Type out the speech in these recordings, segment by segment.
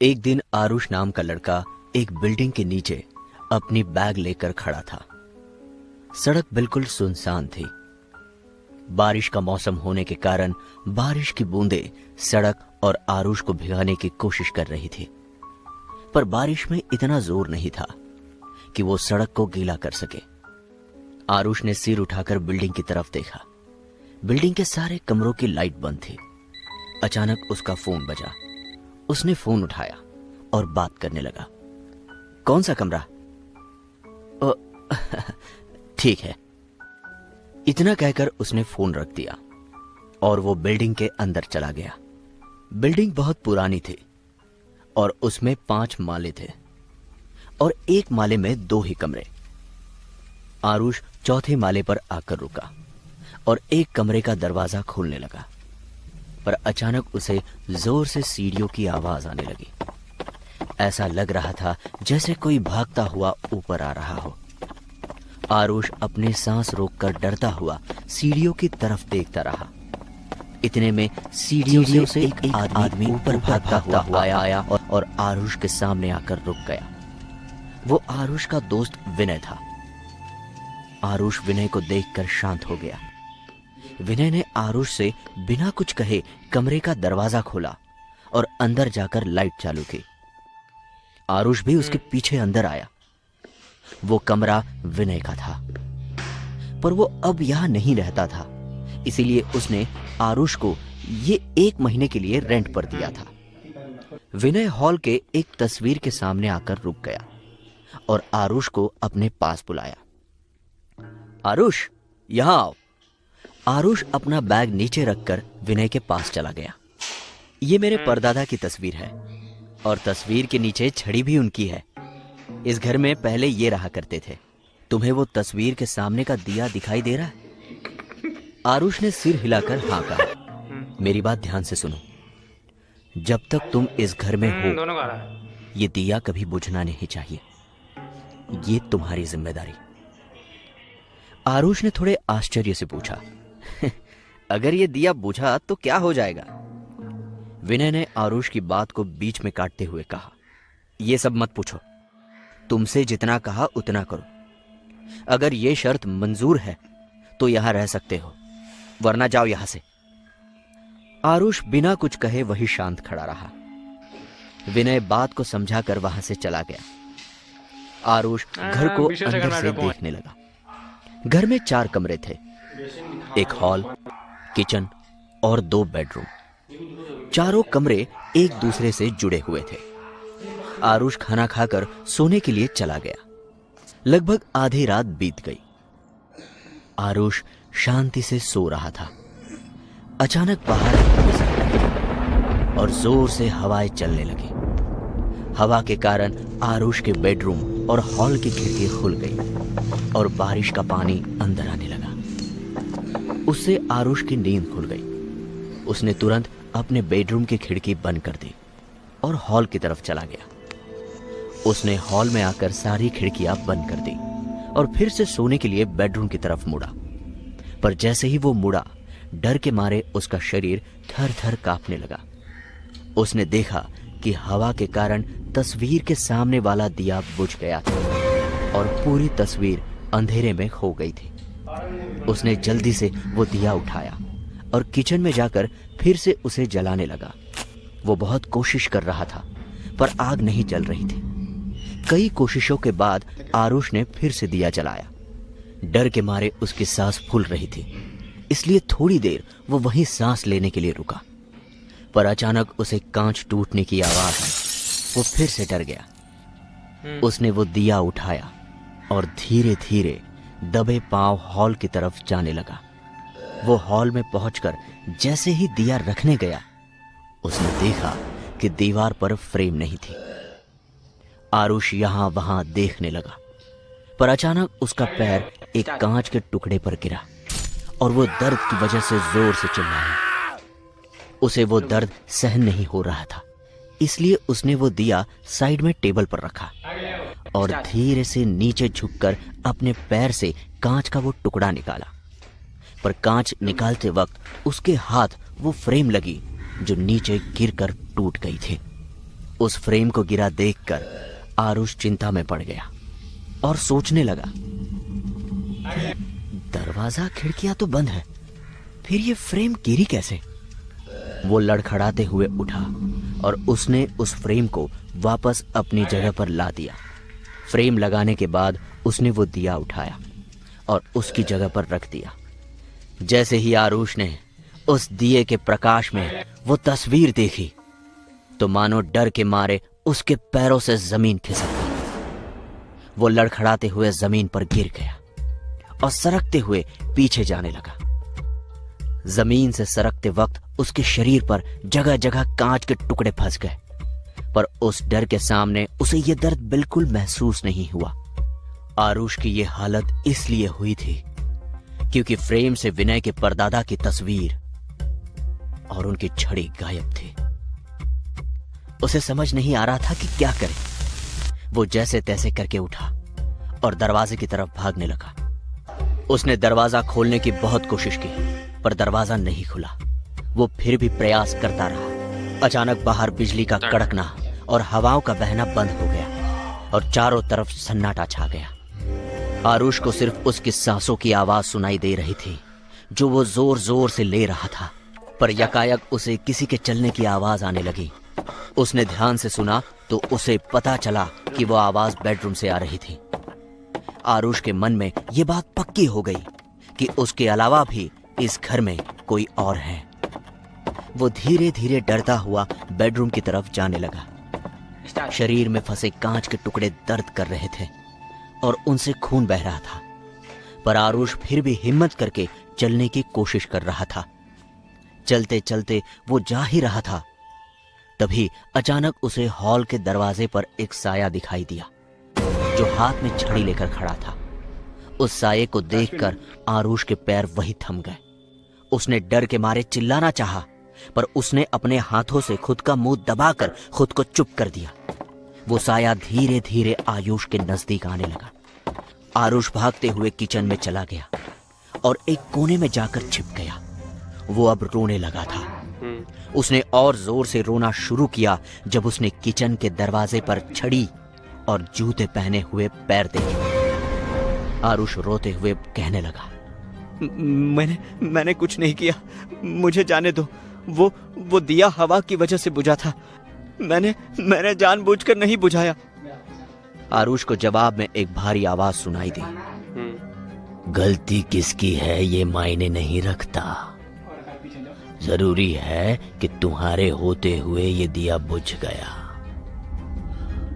एक दिन आरुष नाम का लड़का एक बिल्डिंग के नीचे अपनी बैग लेकर खड़ा था। सड़क बिल्कुल सुनसान थी। बारिश का मौसम होने के कारण बारिश की बूंदें सड़क और आरुष को भिगाने की कोशिश कर रही थी, पर बारिश में इतना जोर नहीं था कि वो सड़क को गीला कर सके। आरुष ने सिर उठाकर बिल्डिंग की तरफ देखा। बिल्डिंग के सारे कमरों की लाइट बंद थी। अचानक उसका फोन बजा। उसने फोन उठाया और बात करने लगा। कौन सा कमरा? ठीक है। इतना कहकर उसने फोन रख दिया और वो बिल्डिंग के अंदर चला गया। बिल्डिंग बहुत पुरानी थी और उसमें 5 माले थे और एक माले में 2 ही कमरे। आरुष चौथे माले पर आकर रुका और एक कमरे का दरवाजा खोलने लगा, पर अचानक उसे जोर से सीढ़ियों की आवाज आने लगी। ऐसा लग रहा था जैसे कोई भागता हुआ ऊपर आ रहा हो। आरुष अपनी सांस रोककर डरता हुआ सीढ़ियों की तरफ देखता रहा। इतने में सीढ़ियों से एक आदमी ऊपर भागता हुआ आया और आरुष के सामने आकर रुक गया। वो आरुष का दोस्त विनय था। आरुष विनय को देखकर शांत हो गया। विनय ने आरुष से बिना कुछ कहे कमरे का दरवाजा खोला और अंदर जाकर लाइट चालू की। आरुष भी उसके पीछे अंदर आया। वो कमरा विनय का था, पर वो अब यहां नहीं रहता था, इसीलिए उसने आरुष को ये 1 महीने के लिए रेंट पर दिया था। विनय हॉल के एक तस्वीर के सामने आकर रुक गया और आरुष को अपने पास बुलाया। आरुष, यहां आओ। आरुष अपना बैग नीचे रखकर विनय के पास चला गया। ये मेरे परदादा की तस्वीर है और तस्वीर के नीचे छड़ी भी उनकी है। इस घर में पहले ये रहा करते थे। तुम्हें वो तस्वीर के सामने का दिया दिखाई दे रहा है? आरुष ने सिर हिलाकर हाँ कहा। मेरी बात ध्यान से सुनो। जब तक तुम इस घर में हो, ये दिया कभी बुझना नहीं चाहिए। ये तुम्हारी जिम्मेदारी। आरुष ने थोड़े आश्चर्य से पूछा, अगर ये दिया बुझा तो क्या हो जाएगा? विनय ने आरुष की बात को बीच में काटते हुए कहा, यह सब मत पूछो। तुमसे जितना कहा उतना करो। अगर यह शर्त मंजूर है तो यहां रह सकते हो, वरना जाओ यहां से। आरुष बिना कुछ कहे वही शांत खड़ा रहा। विनय बात को समझाकर वहां से चला गया। आरुष घर को अंदर से देखने लगा। घर में 4 कमरे थे, एक हॉल, किचन और 2 बेडरूम। चारों कमरे एक दूसरे से जुड़े हुए थे। आरुष खाना खाकर सोने के लिए चला गया। लगभग आधी रात बीत गई। आरुष शांति से सो रहा था। अचानक बाहर और जोर से हवाएं चलने लगी। हवा के कारण आरुष के बेडरूम और हॉल की खिड़की खुल गई और बारिश का पानी अंदर आने लगा। उससे आरुष की नींद खुल गई। उसने तुरंत अपने बेडरूम की खिड़की बंद कर दी और हॉल की तरफ चला गया। उसने हॉल में आकर सारी खिड़कियां बंद कर दी और फिर से सोने के लिए बेडरूम की तरफ मुड़ा। पर जैसे ही वो मुड़ा, डर के मारे उसका शरीर थर थर कांपने लगा। उसने देखा कि हवा के कारण तस्वीर के सामने वाला दिया बुझ गया था और पूरी तस्वीर अंधेरे में खो गई थी। उसने जल्दी से वो दिया उठाया और किचन में जाकर फिर से उसे जलाने लगा। वो बहुत कोशिश कर रहा था, पर आग नहीं जल रही थी। कई कोशिशों के बाद आरुष ने फिर से दिया जलाया। डर के मारे उसकी सांस फूल रही थी, इसलिए थोड़ी देर वो वहीं सांस लेने के लिए रुका। पर अचानक उसे कांच टूटने की आवाज आई। वो फिर से डर गया। उसने वो दिया उठाया और धीरे धीरे दबे पांव हॉल की तरफ जाने लगा। वो हॉल में पहुंचकर जैसे ही दिया रखने गया, उसने देखा कि दीवार पर फ्रेम नहीं थी। आरुष यहां वहां देखने लगा, पर अचानक उसका पैर एक कांच के टुकड़े पर गिरा और वो दर्द की वजह से जोर से चिल्लाया। उसे वो दर्द सहन नहीं हो रहा था, इसलिए उसने वो दिया साइड में टेबल पर रखा और धीरे से नीचे झुककर अपने पैर से कांच का वो टुकड़ा निकाला। पर कांच निकालते वक्त उसके हाथ वो फ्रेम लगी जो नीचे गिरकर टूट गई थी। उस फ्रेम को गिरा देखकर आरुष चिंता में पड़ गया और सोचने लगा, दरवाजा खिड़कियां तो बंद है, फिर ये फ्रेम गिरी कैसे? वो लड़खड़ाते हुए उठा और उसने उस फ्रेम को वापस अपनी जगह पर ला दिया। फ्रेम लगाने के बाद उसने वो दिया उठाया और उसकी जगह पर रख दिया। जैसे ही आरुष ने उस दिए के प्रकाश में वो तस्वीर देखी तो मानो डर के मारे उसके पैरों से जमीन खिसक गई। वो लड़खड़ाते हुए जमीन पर गिर गया और सरकते हुए पीछे जाने लगा। जमीन से सरकते वक्त उसके शरीर पर जगह जगह कांच के टुकड़े फंस गए, पर उस डर के सामने उसे यह दर्द बिल्कुल महसूस नहीं हुआ। आरुष की यह हालत इसलिए हुई थी क्योंकि फ्रेम से विनय के परदादा की तस्वीर और उनकी छड़ी गायब थी। उसे समझ नहीं आ रहा था कि क्या करे। वो जैसे तैसे करके उठा और दरवाजे की तरफ भागने लगा। उसने दरवाजा खोलने की बहुत कोशिश की, पर दरवाजा नहीं खुला। वो फिर भी प्रयास करता रहा। अचानक बाहर बिजली का कड़कना और हवाओं का बहना बंद हो गया और चारों तरफ सन्नाटा छा गया। आरुष को सिर्फ उसकी सांसों की आवाज सुनाई दे रही थी जो वो जोर जोर से ले रहा था, पर यकायक उसे किसी के चलने की आवाज आने लगी। उसने ध्यान से सुना तो उसे पता चला कि वो आवाज बेडरूम से आ रही थी। आरुष के मन में ये बात पक्की हो गई कि उसके अलावा भी इस घर में कोई और है। वो धीरे धीरे डरता हुआ बेडरूम की तरफ जाने लगा। शरीर में फंसे कांच के टुकड़े दर्द कर रहे थे और उनसे खून बह रहा था, पर आरुष फिर भी हिम्मत करके चलने की कोशिश कर रहा था। चलते चलते वो जा ही रहा था, तभी अचानक उसे हॉल के दरवाजे पर एक साया दिखाई दिया जो हाथ में छड़ी लेकर खड़ा था। उस साये को देखकर आरुष के पैर वहीं थम गए। उसने डर के मारे चिल्लाना चाहा, पर उसने अपने हाथों से खुद का मुंह दबाकर खुद को चुप कर दिया। वो साया धीरे धीरे आयुष के नजदीक आने लगा। आरुष भागते हुए किचन में चला गया और एक कोने में जाकर छिप गया। वो अब रोने लगा था। उसने और जोर से रोना शुरू किया जब उसने किचन के दरवाजे पर छड़ी और जूते पहने हुए पैर देखे। आरुष रोते हुए कहने लगा, मैंने कुछ नहीं किया, मुझे जाने दो। वो दिया हवा की वजह से बुझा था। मैंने जानबूझकर नहीं बुझाया। आरुष को जवाब में एक भारी आवाज सुनाई दी, गलती किसकी है ये मायने नहीं रखता, जरूरी है कि तुम्हारे होते हुए ये दिया बुझ गया।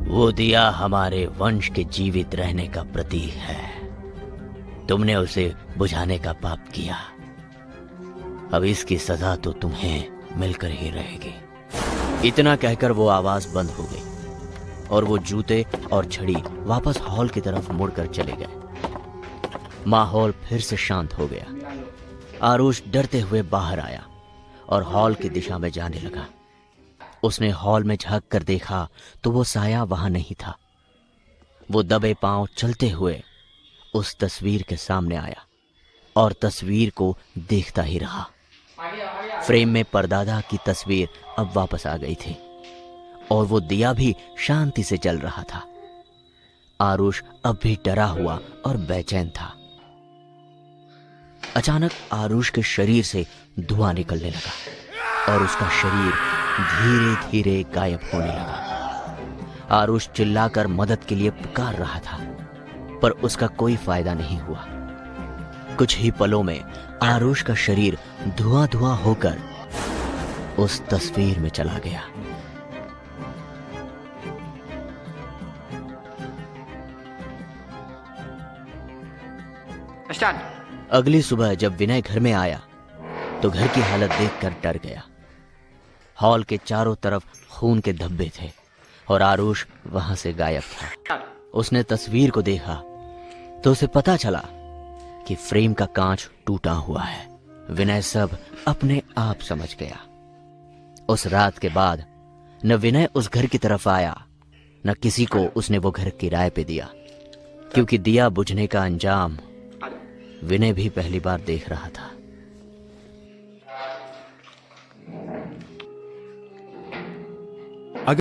वो दिया हमारे वंश के जीवित रहने का प्रतीक है। तुमने उसे बुझाने का पाप किया, अब इसकी सजा तो तुम्हें मिलकर ही रहेगी। इतना कहकर वो आवाज बंद हो गई और वो जूते और छड़ी वापस हॉल की तरफ मुड़कर चले गए। माहौल फिर से शांत हो गया। आरुष डरते हुए बाहर आया और हॉल की दिशा में जाने लगा। उसने हॉल में झांक कर देखा तो वो साया वहां नहीं था। वो दबे पांव चलते हुए उस तस्वीर के सामने आया और तस्वीर को देखता ही रहा। फ्रेम में परदादा की तस्वीर अब वापस आ गई थी और वो दिया भी शांति से जल रहा था। आरुष अब भी डरा हुआ और बेचैन था। अचानक आरुष के शरीर से धुआं निकलने लगा और उसका शरीर धीरे धीरे गायब होने लगा। आरुष चिल्लाकर मदद के लिए पुकार रहा था, पर उसका कोई फायदा नहीं हुआ। कुछ ही पलों में आरुष का शरीर धुआं धुआं होकर उस तस्वीर में चला गया। अगली सुबह जब विनय घर में आया तो घर की हालत देखकर डर गया। हॉल के चारों तरफ खून के धब्बे थे और आरुष वहां से गायब था। उसने तस्वीर को देखा तो उसे पता चला कि फ्रेम का कांच टूटा हुआ है। विनय सब अपने आप समझ गया। उस रात के बाद न विनय उस घर की तरफ आया, न किसी को उसने वो घर किराए पे दिया, क्योंकि दिया बुझने का अंजाम विनय भी पहली बार देख रहा था।